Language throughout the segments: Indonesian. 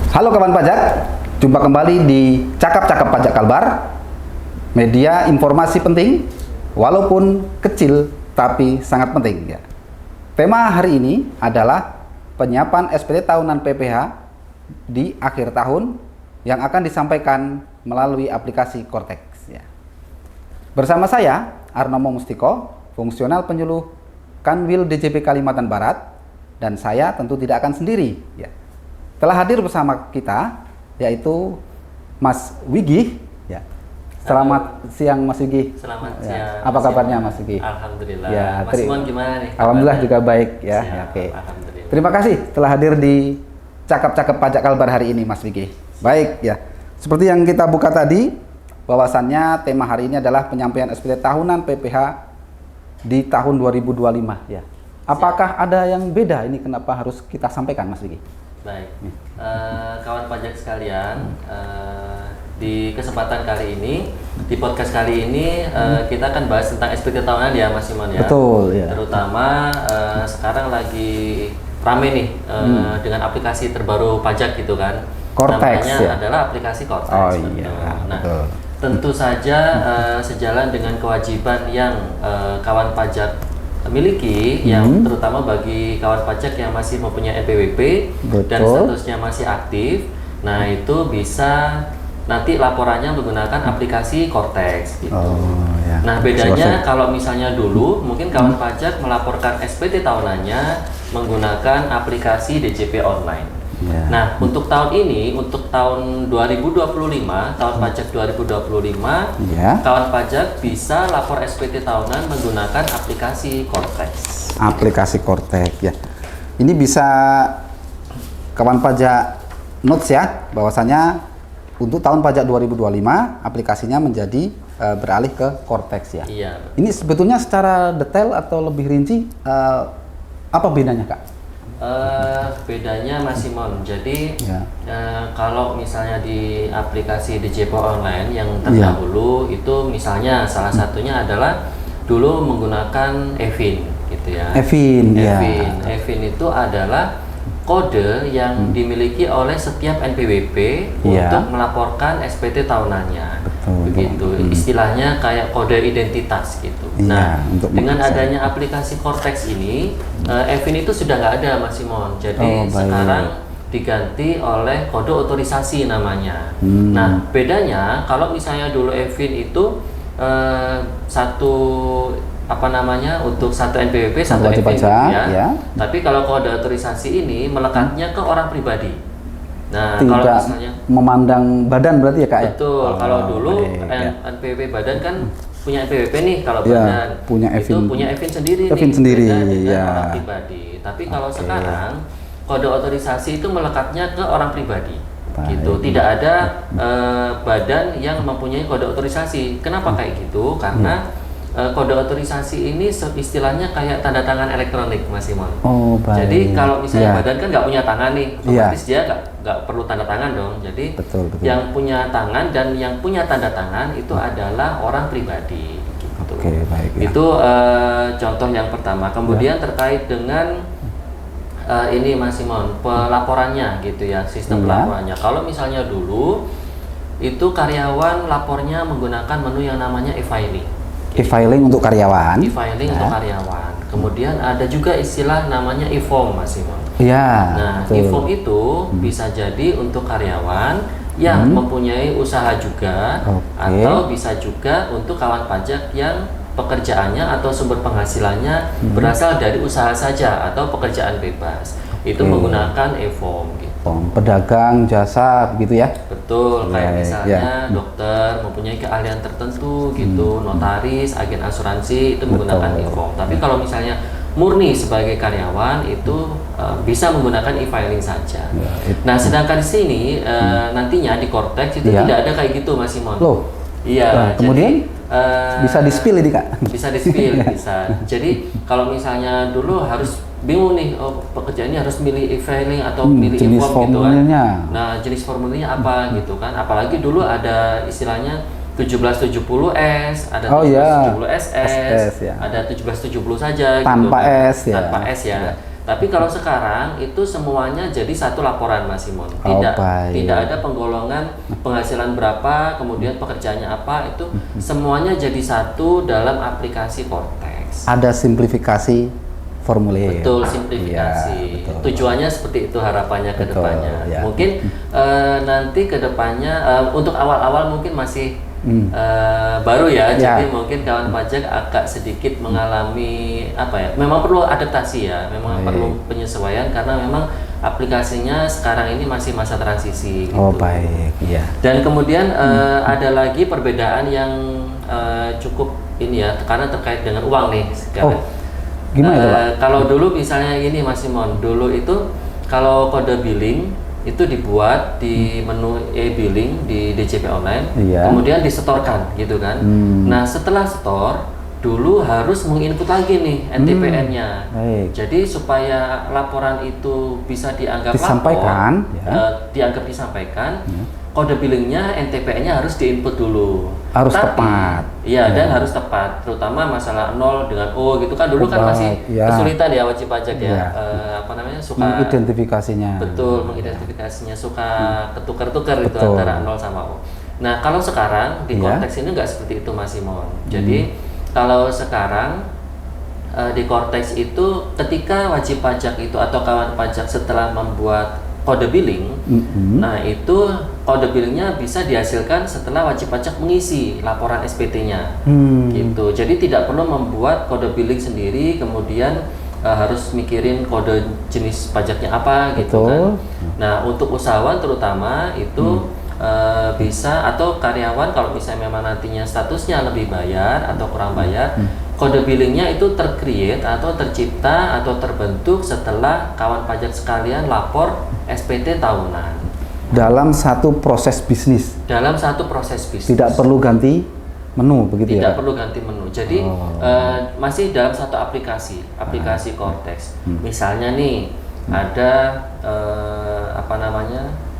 Halo kawan pajak, jumpa kembali di Cakap-Cakap Pajak Kalbar, media informasi penting, walaupun kecil tapi sangat penting. Ya. Tema hari ini adalah penyiapan SPT tahunan PPH di akhir tahun yang akan disampaikan melalui aplikasi Cortex. Ya. Bersama saya, Arnomo Mustiko, fungsional penyuluh Kanwil DJP Kalimantan Barat, dan saya tentu tidak akan sendiri. Ya. Telah hadir bersama kita yaitu Mas Wigih. Ya. Selamat siang Mas Wigih. Selamat ya. siang. Apa kabarnya Mas Wigih? Alhamdulillah. Ya, Mas Simon gimana nih? Alhamdulillah juga baik ya. Siap, Ya, oke. Alhamdulillah. Terima kasih telah hadir di Cakap-Cakap Pajak Kalbar hari ini Mas Wigih. Baik ya. Seperti yang kita buka tadi, bahwasannya tema hari ini adalah penyampaian SPT tahunan PPH di tahun 2025 ya. Apakah ada yang beda ini kenapa harus kita sampaikan Mas Wigih? Baik, kawan pajak sekalian, di kesempatan kali ini, di podcast kali ini kita akan bahas tentang SPT tahunan ya Mas Simon ya. Betul ya. Terutama sekarang lagi rame nih dengan aplikasi terbaru pajak gitu kan. Cortex Namanya ya. adalah aplikasi Cortex. Oh betul. iya. Nah, Betul. tentu saja sejalan dengan kewajiban yang kawan pajak miliki, yang terutama bagi kawan pajak yang masih mempunyai NPWP dan statusnya masih aktif. Nah, itu bisa nanti laporannya menggunakan aplikasi Cortex gitu. Oh, ya. Nah, bedanya kalau misalnya dulu mungkin kawan pajak melaporkan SPT tahunannya menggunakan aplikasi DJP online. Ya. Nah, untuk tahun ini, untuk tahun 2025, tahun pajak 2025, Ya. kawan pajak bisa lapor SPT tahunan menggunakan aplikasi Cortex. Aplikasi Cortex ya. Ini bisa kawan pajak notes ya, bahwasanya untuk tahun pajak 2025 aplikasinya menjadi beralih ke Cortex ya. Iya. Ini sebetulnya secara detail atau lebih rinci apa bedanya Kak? Bedanya Mas Simon, jadi Ya. kalau misalnya di aplikasi DJP online yang terdahulu itu misalnya salah satunya adalah dulu menggunakan EVIN gitu ya. EVIN ya. EVIN itu adalah kode yang dimiliki oleh setiap NPWP untuk melaporkan SPT tahunannya. Begitu. Istilahnya kayak kode identitas gitu. Iya, Nah, dengan adanya aplikasi Cortex ini, EVIN itu sudah nggak ada Mas Simon. Jadi sekarang diganti oleh kode otorisasi namanya. Nah, bedanya kalau misalnya dulu EVIN itu untuk satu NPWP satu EVIN ya. Tapi kalau kode otorisasi ini melekatnya ke orang pribadi. Nah, tidak kalau misalnya memandang badan berarti ya Kak ya? Betul. Kalau dulu NPWP badan kan punya NPWP nih, kalau badan punya itu EVIN. punya EVIN sendiri EVIN nih, sendiri beda dengan ya. orang pribadi. Tapi kalau sekarang kode otorisasi itu melekatnya ke orang pribadi. Gitu. Tidak ada badan yang mempunyai kode otorisasi. Kenapa kayak gitu? Karena kode otorisasi ini istilahnya kayak tanda tangan elektronik Mas Simon. Oh, baik. Jadi kalau misalnya badan kan nggak punya tangan nih, otomatis dia nggak perlu tanda tangan dong. Jadi betul. yang punya tangan dan yang punya tanda tangan itu adalah orang pribadi. Gitu. Oke, baik. Ya. Itu contoh yang pertama. Kemudian terkait dengan ini Mas Simon, pelaporannya gitu ya, sistem pelaporannya. Kalau misalnya dulu itu karyawan lapornya menggunakan menu yang namanya e-filing. E-filing untuk karyawan. E-filing untuk karyawan. Kemudian ada juga istilah namanya e-form Mas Simon. Iya. Nah, e-form itu bisa jadi untuk karyawan yang mempunyai usaha juga, atau bisa juga untuk kawan pajak yang pekerjaannya atau sumber penghasilannya berasal dari usaha saja atau pekerjaan bebas. Itu menggunakan e-form gitu. Pedagang jasa begitu ya? Betul, kayak misalnya dokter mempunyai keahlian tertentu gitu, notaris, agen asuransi itu menggunakan e-form. Tapi kalau misalnya murni sebagai karyawan itu bisa menggunakan e-filing saja. Nah, sedangkan di sini nantinya di Cortex itu tidak ada kayak gitu Mas Simon. Loh. Iya, kemudian bisa di-spill ini Kak? Bisa di-spill, bisa. Jadi kalau misalnya dulu harus bingung nih, pekerjaannya harus milih e-filing atau milih e-form gitu kan. Nah, jenis formulirnya apa gitu kan. Apalagi dulu ada istilahnya 1770S, ada 1770SS, ada 1770 saja tanpa gitu kan. S ya. Tanpa S ya. Tapi kalau sekarang itu semuanya jadi satu laporan Mas Simon. Tidak ada penggolongan penghasilan berapa, kemudian pekerjaannya apa, itu semuanya jadi satu dalam aplikasi Cortex. Ada simplifikasi formulir. Betul, simplifikasi. Ya, betul. Tujuannya seperti itu, harapannya ke depannya. Ya. Mungkin nanti ke depannya untuk awal-awal mungkin masih baru ya, jadi mungkin kawan pajak agak sedikit mengalami memang perlu adaptasi ya, memang perlu penyesuaian karena memang aplikasinya sekarang ini masih masa transisi gitu. Oh baik, iya. Dan kemudian ada lagi perbedaan yang cukup ini ya, karena terkait dengan uang nih sekarang. Gimana itu Pak? Kalau dulu misalnya ini Mas Simon, dulu itu kalau kode billing itu dibuat di menu e-billing di DJP Online, kemudian disetorkan gitu kan. Nah setelah setor, dulu harus menginput lagi nih NTPN-nya. Jadi supaya laporan itu bisa dianggap disampaikan, dianggap disampaikan, kode billingnya NTPN-nya harus diinput dulu. Harus tepat. Iya, dan harus tepat. Terutama masalah 0 dengan O gitu kan dulu kan masih kesulitan ya wajib pajak ya. Suka mengidentifikasinya. Betul, mengidentifikasinya suka ketukar-tukar itu antara 0 sama O. Nah, kalau sekarang di konteks ini nggak seperti itu Mas Simon. Jadi kalau sekarang di Cortex itu ketika wajib pajak itu atau kawan pajak setelah membuat kode billing, nah itu kode billingnya bisa dihasilkan setelah wajib pajak mengisi laporan SPT-nya, gitu. Jadi tidak perlu membuat kode billing sendiri, kemudian harus mikirin kode jenis pajaknya apa, gitu kan. Nah untuk usahawan terutama itu bisa, atau karyawan kalau misalnya memang nantinya statusnya lebih bayar atau kurang bayar, kode billingnya itu tercreate atau tercipta atau terbentuk setelah kawan pajak sekalian lapor SPT tahunan. Dalam satu proses bisnis. Dalam satu proses bisnis. Tidak perlu ganti menu begitu ya? Tidak perlu ganti menu. Jadi masih dalam satu aplikasi Cortex. Misalnya nih ada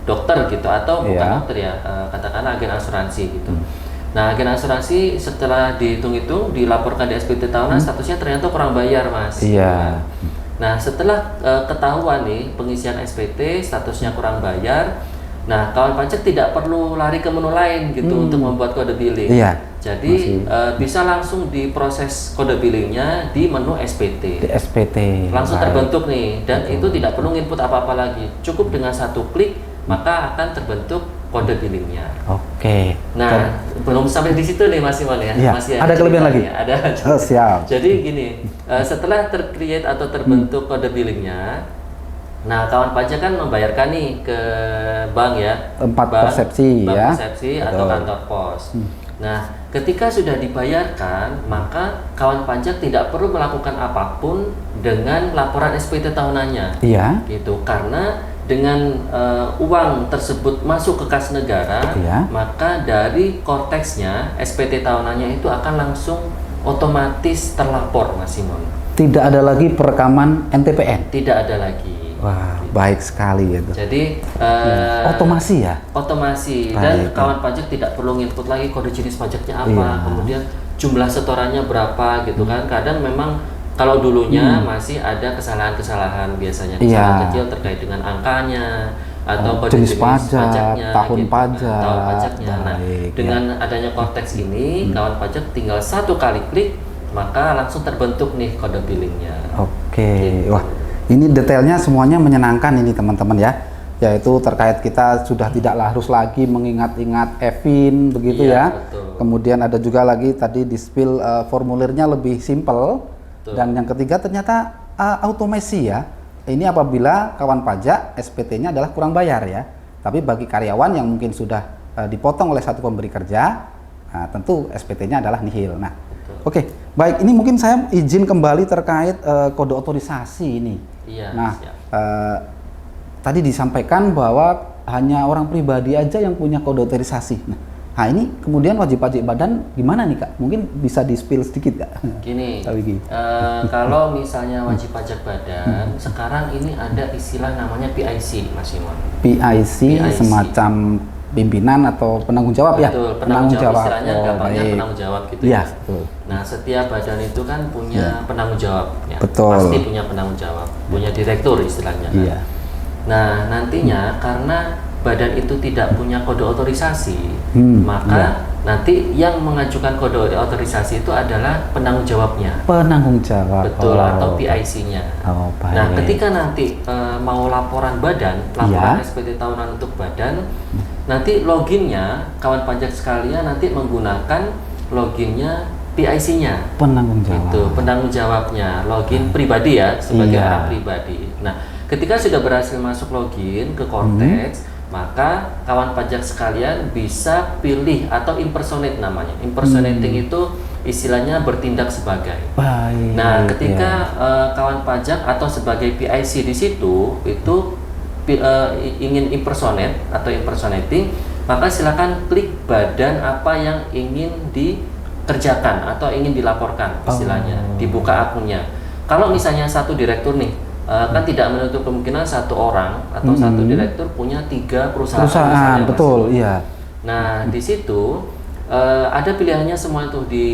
dokter gitu, atau bukan dokter ya, katakanlah agen asuransi gitu. Nah, agen asuransi setelah dihitung-hitung dilaporkan di SPT tahunan, statusnya ternyata kurang bayar Mas. Iya. Nah, setelah ketahuan nih pengisian SPT statusnya kurang bayar, nah kawan pajak tidak perlu lari ke menu lain gitu untuk membuat kode billing. Iya. Jadi bisa langsung diproses kode billingnya di menu SPT. Di SPT. Langsung terbentuk nih, dan itu tidak perlu input apa-apa lagi. Cukup dengan satu klik maka akan terbentuk kode billingnya. Oke. Nah, belum sampai di situ nih Mas Simon ya. Iya. Masih ada kelebihan lagi. Ada. Oh, siap. Jadi gini, setelah tercreate atau terbentuk kode billingnya, nah kawan pajak kan membayarkan nih ke bank ya. Tempat persepsi ya. Persepsi atau kantor pos. Nah, ketika sudah dibayarkan, maka kawan pajak tidak perlu melakukan apapun dengan laporan SPT tahunannya. Iya. Gitu, karena dengan uang tersebut masuk ke kas negara, maka dari Cortex-nya SPT tahunannya itu akan langsung otomatis terlapor Mas Simon. Tidak ada lagi perekaman NTPN? Tidak ada lagi. Wah, baik sekali ya. Jadi otomasi ya? Otomasi, dan kawan pajak tidak perlu input lagi kode jenis pajaknya apa, kemudian jumlah setorannya berapa gitu kan. Kadang memang kalau dulunya masih ada kesalahan-kesalahan biasanya, kesalahan kecil terkait dengan angkanya atau kode jenis pajaknya, tahun pajak, tahun pajaknya. Nah, dengan adanya Cortex ini, kawan pajak tinggal satu kali klik, maka langsung terbentuk nih kode billingnya. Oke, wah ini detailnya semuanya menyenangkan ini teman-teman ya. Yaitu terkait kita sudah tidak harus lagi mengingat-ingat EVIN begitu ya. Betul. Kemudian ada juga lagi tadi di spill formulirnya lebih simple. Dan yang ketiga ternyata automasi ya. Ini apabila kawan pajak SPT-nya adalah kurang bayar ya. Tapi bagi karyawan yang mungkin sudah dipotong oleh satu pemberi kerja, tentu SPT-nya adalah nihil. Nah, oke, baik. Ini mungkin saya izin kembali terkait kode otorisasi ini. Iya. Nah, tadi disampaikan bahwa hanya orang pribadi aja yang punya kode otorisasi. Nah, ini kemudian wajib pajak badan gimana nih Kak? Mungkin bisa di-spill sedikit Kak? Gini, kalau misalnya wajib pajak badan, sekarang ini ada istilah namanya PIC, Mas Simon. PIC semacam pimpinan atau penanggung jawab ya? Betul, penanggung jawab istilahnya gampangnya baik. penanggung jawab gitu Iya, ya. betul. Nah, setiap badan itu kan punya penanggung jawab ya. Betul. Pasti punya penanggung jawab, punya direktur istilahnya kan. Iya. Nah, nantinya karena badan itu tidak punya kode otorisasi, maka nanti yang mengajukan kode otorisasi itu adalah penanggung jawabnya. Penanggung jawab. Betul, atau PIC-nya. Oh, baik. Nah, ketika nanti mau laporan badan, laporan SPT tahunan untuk badan, nanti loginnya kawan pajak sekalian nanti menggunakan loginnya PIC-nya. Penanggung jawab. Itu penanggung jawabnya, login pribadi ya, sebagai orang pribadi. Nah, ketika sudah berhasil masuk login ke Cortex, maka kawan pajak sekalian bisa pilih atau impersonate namanya. Impersonating itu istilahnya bertindak sebagai. Baik. Nah, ketika kawan pajak atau sebagai PIC di situ itu ingin impersonate atau impersonating, maka silakan klik badan apa yang ingin dikerjakan atau ingin dilaporkan istilahnya, dibuka akunnya. Kalau misalnya satu direktur nih, kan tidak menutup kemungkinan satu orang atau satu direktur punya 3 perusahaan misalnya, betul, iya. Nah, di situ ada pilihannya semua itu di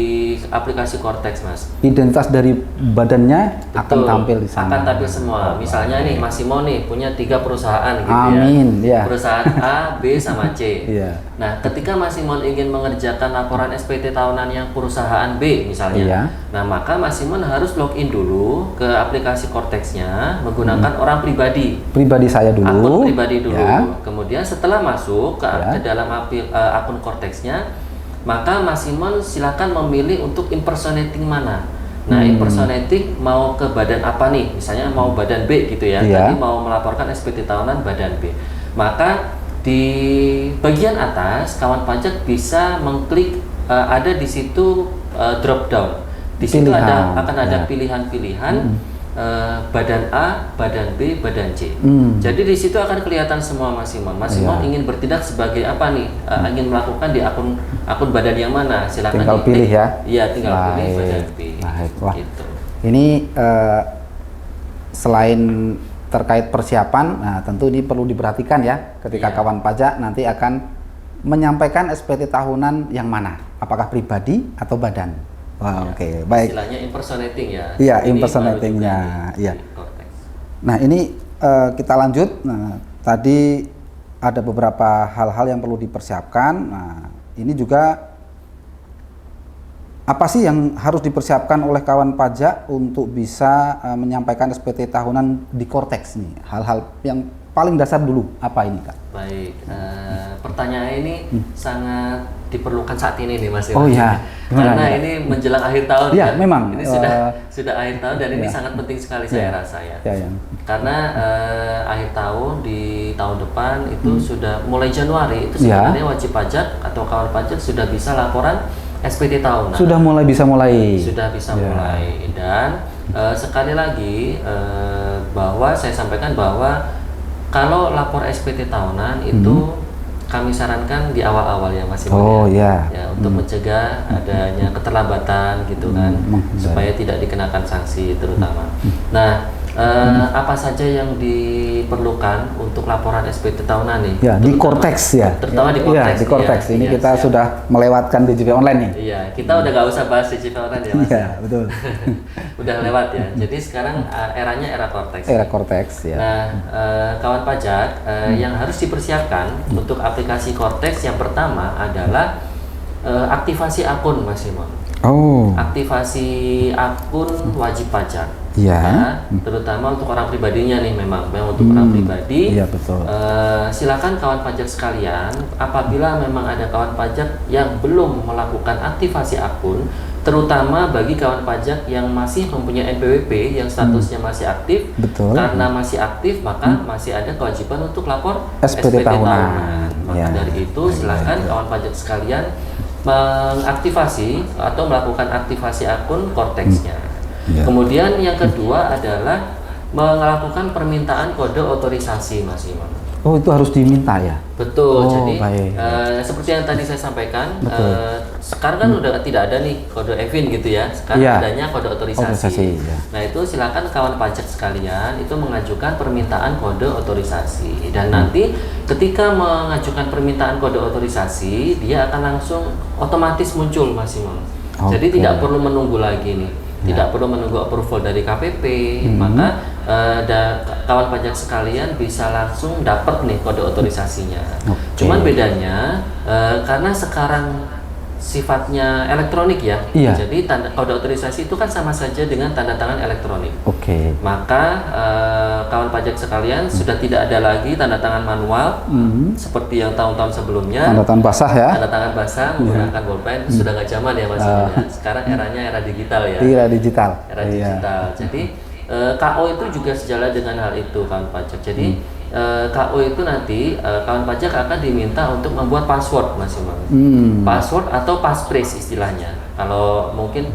aplikasi Cortex, Mas. Identitas dari badannya akan Betul, tampil di sana. akan tampil semua. Misalnya nih, Mas Simo nih punya 3 perusahaan gitu ya. Amin, ya. Perusahaan A, B, sama C. Iya. Nah, ketika Mas Simon ingin mengerjakan laporan SPT tahunan yang perusahaan B misalnya, Iya. nah maka Mas Simon harus login dulu ke aplikasi Cortex-nya menggunakan orang pribadi. Pribadi saya dulu. Akun pribadi dulu. Ya. Kemudian setelah masuk ke dalam akun Cortex-nya, maka Mas Simon silakan memilih untuk impersonating mana. Nah, impersonating mau ke badan apa nih? Misalnya mau badan B gitu ya. Iya. Tadi mau melaporkan SPT tahunan badan B. Maka di bagian atas kawan pajak bisa mengklik ada di situ drop down. Di situ akan ada pilihan-pilihan badan A, badan B, badan C. Jadi di situ akan kelihatan semua Mas Simon. Mas Simon ingin bertindak sebagai apa nih? Ingin melakukan di akun badan yang mana? Silakan tinggal pilih ya. Iya, tinggal pilih badan B. Baik. Wah. Gitu. Ini selain terkait persiapan, nah tentu ini perlu diperhatikan ya ketika kawan pajak nanti akan menyampaikan SPT tahunan yang mana? Apakah pribadi atau badan? Wah, oke, baik. Istilahnya impersonating ya. Iya, Ini impersonatingnya. baru juga Iya. di Cortex. Nah, ini kita lanjut. Nah, tadi ada beberapa hal-hal yang perlu dipersiapkan. Nah, ini juga apa sih yang harus dipersiapkan oleh kawan pajak untuk bisa menyampaikan SPT tahunan di Cortex nih? Hal-hal yang paling dasar dulu, apa ini, Kak? Baik, pertanyaan ini sangat diperlukan saat ini nih Mas. Oh iya, karena ini menjelang akhir tahun ya, kan. memang. Ini sudah akhir tahun dan ini sangat penting sekali saya rasa ya. Karena akhir tahun di tahun depan itu sudah mulai Januari itu sebenarnya wajib pajak atau kawan pajak sudah bisa laporan SPT tahunan. Sudah bisa mulai. Dan sekali lagi bahwa saya sampaikan bahwa kalau lapor SPT tahunan itu kami sarankan di awal-awal ya Mas Iwan ya untuk mencegah adanya keterlambatan gitu kan, supaya tidak dikenakan sanksi terutama. Nah, apa saja yang diperlukan untuk laporan SPT tahunan nih? Ya, di Cortex ya. Terutama di Cortex. Ya, di Cortex. Ini kita sudah melewatkan DJP online nih. Iya, kita udah nggak usah bahas DJP online ya Mas. Iya, betul. Udah lewat ya. Jadi sekarang eranya era Cortex. Era Cortex ya. Nah, kawan pajak yang harus dipersiapkan untuk aplikasi Cortex yang pertama adalah aktivasi akun Mas Simon. Aktivasi akun wajib pajak. Iya. Nah, terutama untuk orang pribadinya nih memang untuk orang pribadi. Iya, betul. Silakan kawan pajak sekalian, apabila memang ada kawan pajak yang belum melakukan aktivasi akun, terutama bagi kawan pajak yang masih mempunyai NPWP yang statusnya masih aktif. Betul. Karena masih aktif, maka masih ada kewajiban untuk lapor SPT tahunan. Maka dari itu silakan kawan pajak sekalian mengaktifasi atau melakukan aktivasi akun Cortex-nya. Kemudian yang kedua adalah melakukan permintaan kode otorisasi Mas Imam. Oh, itu harus diminta ya? Betul, Oh, jadi baik. seperti yang tadi saya sampaikan, Betul. sekarang kan udah tidak ada nih kode EVIN gitu ya, sekarang Iya. adanya kode otorisasi. Otorisasi, ya. Nah itu silakan kawan pajak sekalian itu mengajukan permintaan kode otorisasi, dan nanti ketika mengajukan permintaan kode otorisasi, dia akan langsung otomatis muncul Mas Imam. Jadi Oke. tidak perlu menunggu lagi nih. Tidak perlu menunggu approval dari KPP, maka kawan pajak sekalian bisa langsung dapat nih kode otorisasinya. Oke. Cuman bedanya karena sekarang sifatnya elektronik ya, Iya. jadi kode otorisasi itu kan sama saja dengan tanda tangan elektronik. Oke. Maka kawan pajak sekalian sudah tidak ada lagi tanda tangan manual seperti yang tahun-tahun sebelumnya. Tanda tangan basah ya? Tanda tangan basah menggunakan bolpen sudah nggak zaman ya Mas. Sekarang eranya era digital ya. Era digital. Era digital. Jadi KO itu juga sejalan dengan hal itu kawan pajak. Jadi KO itu nanti kawan pajak akan diminta untuk membuat password Mas Imam. Password atau passphrase istilahnya. Kalau mungkin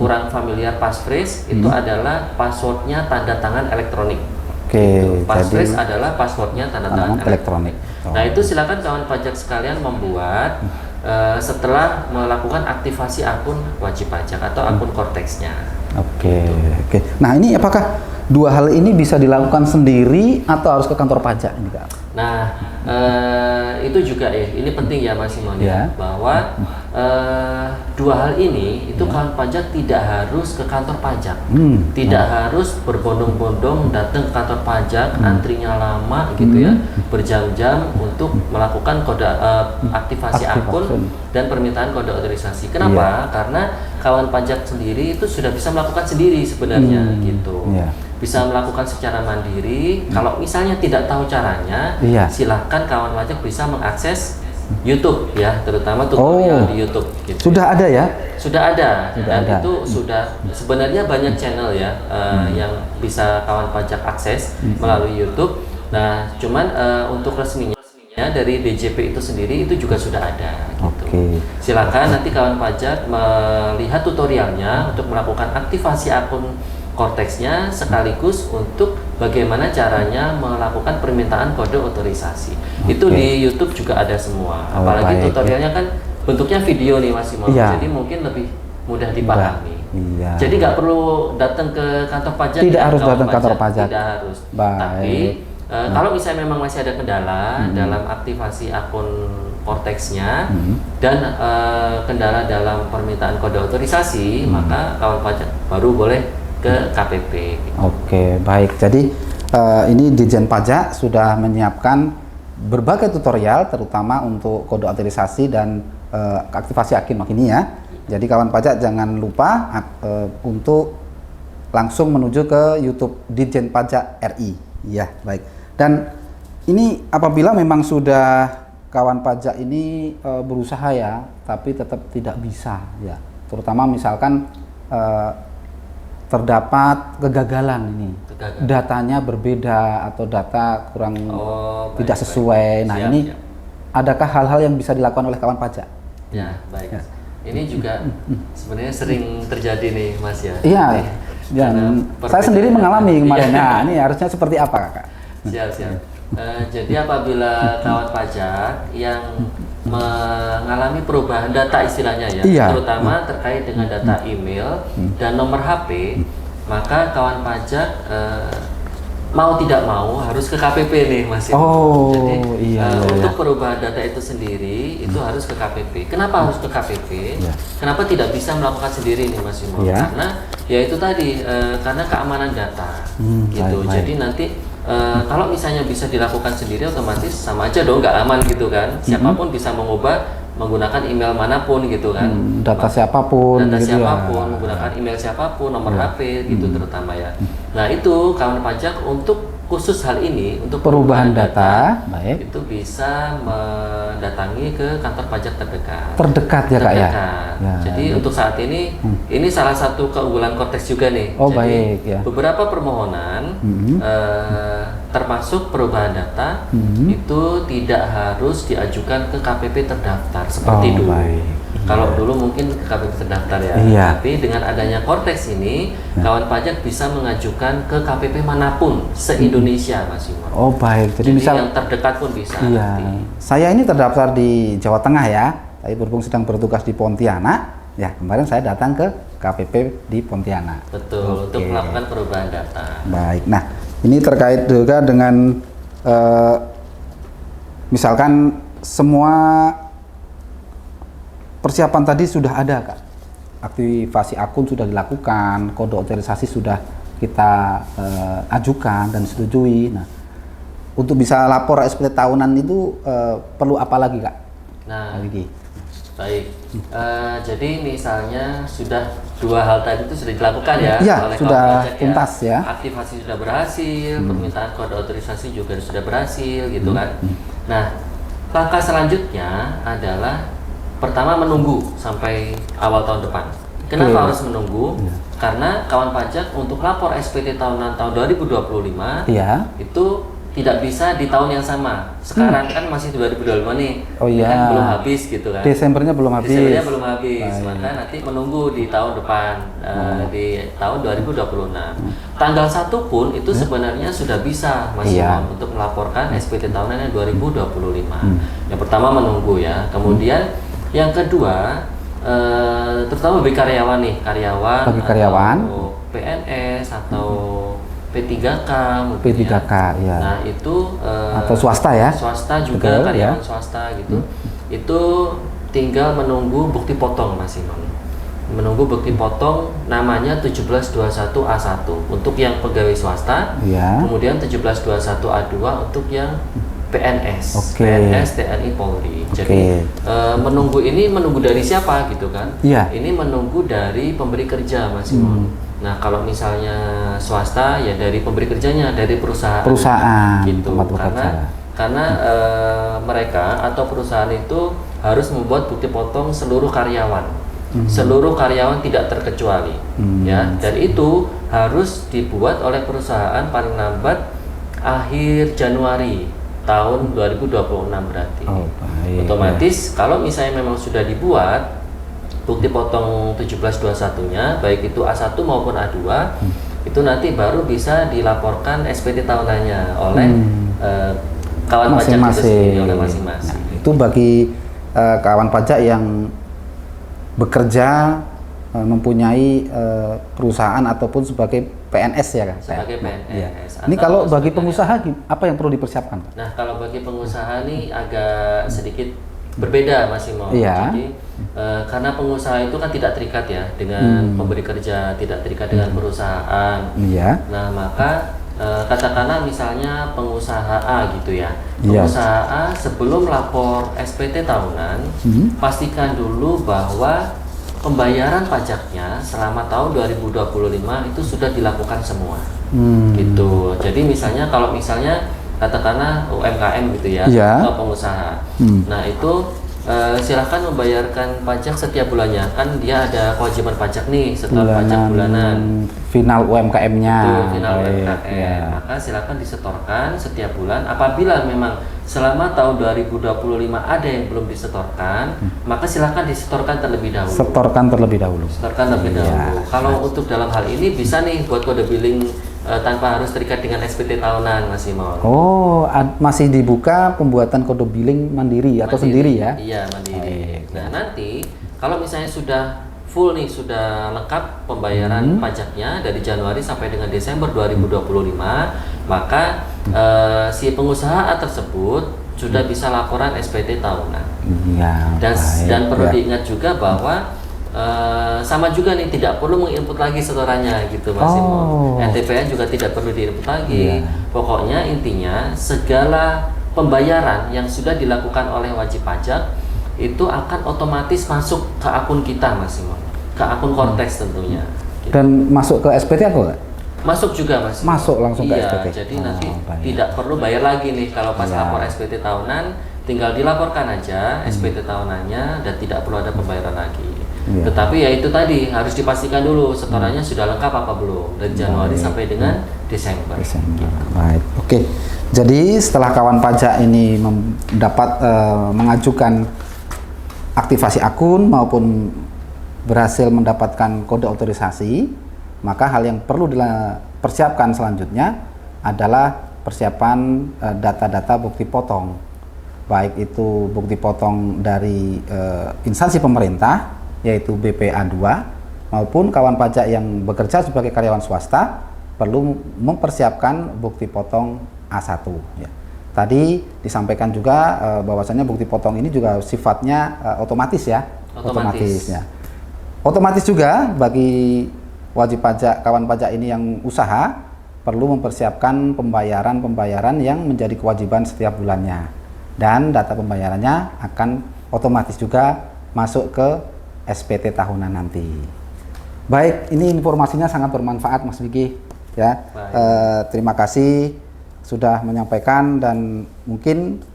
kurang familiar passphrase itu adalah passwordnya tanda tangan elektronik. Oke. Passphrase Jadi adalah passwordnya tanda tangan elektronik. elektronik. Nah itu silakan kawan pajak sekalian membuat setelah melakukan aktivasi akun wajib pajak atau akun Korteksnya. Oke. Oke. Nah ini apakah dua hal ini bisa dilakukan sendiri atau harus ke kantor pajak ini Kak? Nah itu juga ya, ini penting ya Mas Simon ya, bahwa dua hal ini itu kawan pajak tidak harus ke kantor pajak, tidak harus berbondong-bondong datang ke kantor pajak, antrinya lama gitu ya, berjam-jam untuk melakukan kode aktivasi akun dan permintaan kode otorisasi. Kenapa? Karena kawan pajak sendiri itu sudah bisa melakukan sendiri sebenarnya gitu. Bisa melakukan secara mandiri. Kalau misalnya tidak tahu caranya, silahkan kawan pajak bisa mengakses YouTube ya, terutama tutorial di YouTube. Gitu. Sudah ada ya? Sudah ada, dan itu sudah sebenarnya banyak channel ya yang bisa kawan pajak akses melalui YouTube. Nah, cuman untuk resminya dari DJP itu sendiri itu juga sudah ada. Gitu. Silakan nanti kawan pajak melihat tutorialnya untuk melakukan aktivasi akun Korteksnya sekaligus untuk bagaimana caranya melakukan permintaan kode otorisasi. Itu di YouTube juga ada semua. Apalagi tutorialnya kan bentuknya video nih Mas Imam. Jadi mungkin lebih mudah dipahami. Jadi nggak perlu datang ke kantor pajak. Tidak harus datang ke kantor pajak. Tidak harus. Tapi kalau misalnya memang masih ada kendala dalam aktivasi akun Korteksnya dan kendala dalam permintaan kode otorisasi, maka kawan pajak baru boleh ke KPP. Oke, baik. Jadi ini Ditjen Pajak sudah menyiapkan berbagai tutorial, terutama untuk kode otorisasi dan aktivasi akun ini ya. Jadi kawan pajak jangan lupa untuk langsung menuju ke YouTube Ditjen Pajak RI. Ya, baik. Dan ini apabila memang sudah kawan pajak ini berusaha ya, tapi tetap tidak bisa ya. Terutama misalkan terdapat kegagalan ini, datanya berbeda atau data kurang tidak sesuai. Nah ini adakah hal-hal yang bisa dilakukan oleh kawan pajak? Ya baik. Ini juga sebenarnya sering terjadi nih Mas ya. Iya. Saya sendiri mengalami kemarin. Nah ini harusnya seperti apa Kakak? Siap. Jadi apabila kawan pajak yang mengalami perubahan data istilahnya ya, terutama terkait dengan data email dan nomor HP, maka kawan pajak mau tidak mau harus ke KPP nih Mas. Jadi untuk perubahan data itu sendiri itu harus ke KPP. Kenapa harus ke KPP? Kenapa tidak bisa melakukan sendiri nih Mas Imo? Karena ya itu tadi karena keamanan data gitu. Jadi nanti kalau misalnya bisa dilakukan sendiri otomatis sama aja dong nggak aman gitu kan. Siapapun bisa mengubah menggunakan email manapun gitu kan. Data siapapun. Menggunakan email siapapun, nomor HP gitu terutama ya. Nah itu kawan pajak untuk khusus hal ini untuk perubahan data itu bisa mendatangi ke kantor pajak terdekat. Terdekat ya Kak ya. Jadi untuk saat ini ini salah satu keunggulan Korteks juga nih. Jadi beberapa permohonan termasuk perubahan data itu tidak harus diajukan ke KPP terdaftar seperti dulu. Kalau dulu mungkin ke KPP terdaftar ya, tapi dengan adanya Kortex ini, kawan pajak bisa mengajukan ke KPP manapun se-Indonesia, Mas Imon. Oh baik, jadi misal yang terdekat pun bisa. Iya. Nanti. Saya ini terdaftar di Jawa Tengah ya, tapi berhubung sedang bertugas di Pontianak, ya kemarin saya datang ke KPP di Pontianak. Betul, untuk melakukan perubahan data. Baik, nah ini terkait juga dengan misalkan semua persiapan tadi sudah ada, Kak. Aktivasi akun sudah dilakukan, kode otorisasi sudah kita ajukan dan disetujui. Nah, untuk bisa lapor SPT tahunan itu perlu apa lagi, Kak? Nah, baik. Jadi misalnya sudah dua hal tadi itu sudah dilakukan ya, oleh sudah pajak tuntas ya. Aktivasi sudah berhasil, permintaan kode otorisasi juga sudah berhasil, gitu kan. Nah, langkah selanjutnya adalah pertama menunggu sampai awal tahun depan. Kenapa harus menunggu? Karena kawan pajak untuk lapor SPT tahunan tahun 2025 itu tidak bisa di tahun yang sama. Sekarang kan masih 2025 nih. Oh iya. Kan belum habis gitu kan. Desembernya belum habis. Desembernya belum habis. Maka nanti menunggu di tahun depan, di tahun 2026. Tanggal 1 pun itu sebenarnya sudah bisa Mas Imon untuk melaporkan SPT tahunan yang 2025. Yang pertama menunggu ya. Kemudian yang kedua, terutama bagi karyawan nih, karyawan atau PNS atau P3K mungkin P3K ya. Nah itu atau swasta ya? Swasta juga, karyawan swasta gitu. Itu tinggal menunggu bukti potong Mas Imon. Menunggu bukti potong namanya 1721A1 untuk yang pegawai swasta. Kemudian 1721A2 untuk yang PNS, PNS, TNI, Polri. Jadi menunggu ini menunggu dari siapa gitu kan? Ini menunggu dari pemberi kerja Mas Imon. Nah kalau misalnya swasta ya dari pemberi kerjanya, dari perusahaan gitu. Karena mereka atau perusahaan itu harus membuat bukti potong seluruh karyawan. Seluruh karyawan tidak terkecuali ya, dan itu harus dibuat oleh perusahaan paling lambat akhir Januari tahun 2026 berarti. Otomatis kalau misalnya memang sudah dibuat bukti potong 1721-nya, baik itu A1 maupun A2, itu nanti baru bisa dilaporkan SPT tahunannya oleh kawan pajak itu sendiri, oleh masing-masing. Nah, itu bagi kawan pajak yang bekerja mempunyai perusahaan ataupun sebagai PNS ya kan? Sebagai PNS. Ini kalau bagi pengusaha apa yang perlu dipersiapkan? Nah kalau bagi pengusaha ini agak sedikit berbeda Mas Imon. Jadi karena pengusaha itu kan tidak terikat ya dengan pemberi kerja, tidak terikat dengan perusahaan. Nah maka katakanlah misalnya pengusaha A gitu ya. Pengusaha A sebelum lapor SPT tahunan, pastikan dulu bahwa pembayaran pajaknya selama tahun 2025 itu sudah dilakukan semua. Gitu. Jadi misalnya kalau misalnya katakanlah UMKM gitu ya, atau pengusaha. Nah, itu silahkan membayarkan pajak setiap bulannya. Kan dia ada kewajiban pajak nih, setor pajak bulanan. Final UMKM-nya. Final UMKM. Maka silahkan disetorkan setiap bulan. Apabila memang selama tahun 2025 ada yang belum disetorkan, maka silahkan disetorkan terlebih dahulu. Setorkan terlebih dahulu. Kalau untuk dalam hal ini bisa nih buat kode billing tanpa harus terikat dengan SPT tahunan, Mas Imon. Oh, masih dibuka pembuatan kode billing mandiri atau sendiri ya? Iya, mandiri. Nah, nanti kalau misalnya sudah full nih, sudah lengkap pembayaran pajaknya dari Januari sampai dengan Desember 2025, maka si pengusaha tersebut sudah bisa laporan SPT tahunan. Dan perlu diingat juga bahwa sama juga nih, tidak perlu menginput lagi setorannya gitu Mas Imon. NTPN juga tidak perlu diinput lagi. Pokoknya intinya segala pembayaran yang sudah dilakukan oleh wajib pajak itu akan otomatis masuk ke akun kita Mas Imon, ke akun Kortex tentunya. Gitu. Dan masuk ke SPT atau enggak? Masuk juga Mas. Masuk langsung ke SPT. Jadi nanti tidak perlu bayar lagi nih kalau pas lapor SPT tahunan, tinggal dilaporkan aja SPT tahunannya dan tidak perlu ada pembayaran lagi. Tetapi ya itu tadi harus dipastikan dulu setorannya sudah lengkap apa belum dari Januari sampai dengan Desember. Baik. Oke. Jadi setelah kawan pajak ini mendapat mengajukan aktivasi akun maupun berhasil mendapatkan kode otorisasi, maka hal yang perlu dipersiapkan selanjutnya adalah persiapan data-data bukti potong, baik itu bukti potong dari instansi pemerintah yaitu BPA 2 maupun kawan pajak yang bekerja sebagai karyawan swasta perlu mempersiapkan bukti potong A1 ya. Tadi disampaikan juga bahwasanya bukti potong ini juga sifatnya otomatis ya. Otomatis ya. Otomatis juga bagi wajib pajak, kawan pajak ini yang usaha perlu mempersiapkan pembayaran yang menjadi kewajiban setiap bulannya, dan data pembayarannya akan otomatis juga masuk ke SPT tahunan nanti. Baik, ini informasinya sangat bermanfaat Mas Vicky ya. Terima kasih sudah menyampaikan, dan mungkin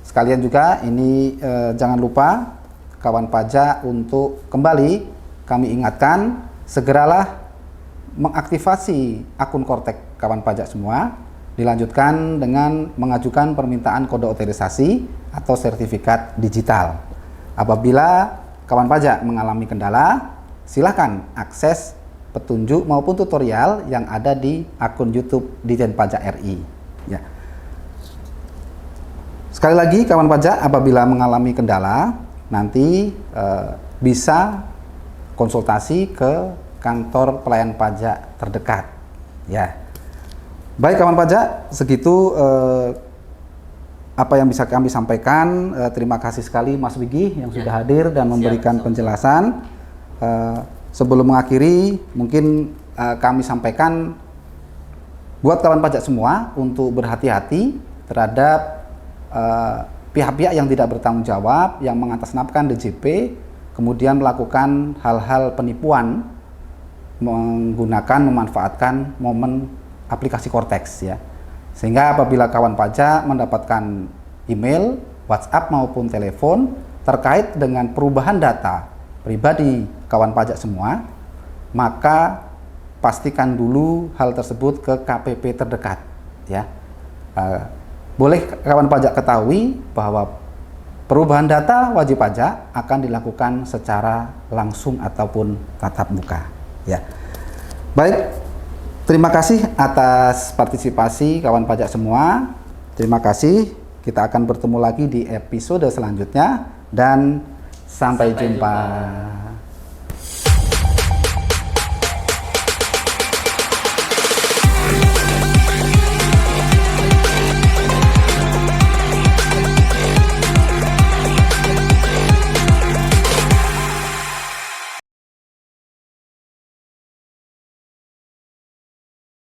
sekalian juga ini jangan lupa kawan pajak untuk kembali kami ingatkan segeralah mengaktifasi akun Kortek kawan pajak semua, dilanjutkan dengan mengajukan permintaan kode otorisasi atau sertifikat digital. Apabila kawan pajak mengalami kendala, silakan akses petunjuk maupun tutorial yang ada di akun YouTube Ditjen Pajak RI. Ya. Sekali lagi kawan pajak, apabila mengalami kendala, nanti bisa konsultasi ke kantor pelayan pajak terdekat. Ya. Baik kawan pajak, segitu apa yang bisa kami sampaikan. Terima kasih sekali Mas Wigi yang sudah hadir dan memberikan penjelasan. Sebelum mengakhiri, mungkin kami sampaikan buat kawan pajak semua untuk berhati-hati terhadap pihak-pihak yang tidak bertanggung jawab, yang mengatasnamakan DJP, kemudian melakukan hal-hal penipuan, memanfaatkan momen aplikasi Kortex ya. Sehingga apabila kawan pajak mendapatkan email, WhatsApp maupun telepon terkait dengan perubahan data pribadi kawan pajak semua, maka pastikan dulu hal tersebut ke KPP terdekat ya. Boleh kawan pajak ketahui bahwa perubahan data wajib pajak akan dilakukan secara langsung ataupun tatap muka. Ya, baik. Terima kasih atas partisipasi kawan pajak semua. Terima kasih. Kita akan bertemu lagi di episode selanjutnya dan sampai jumpa.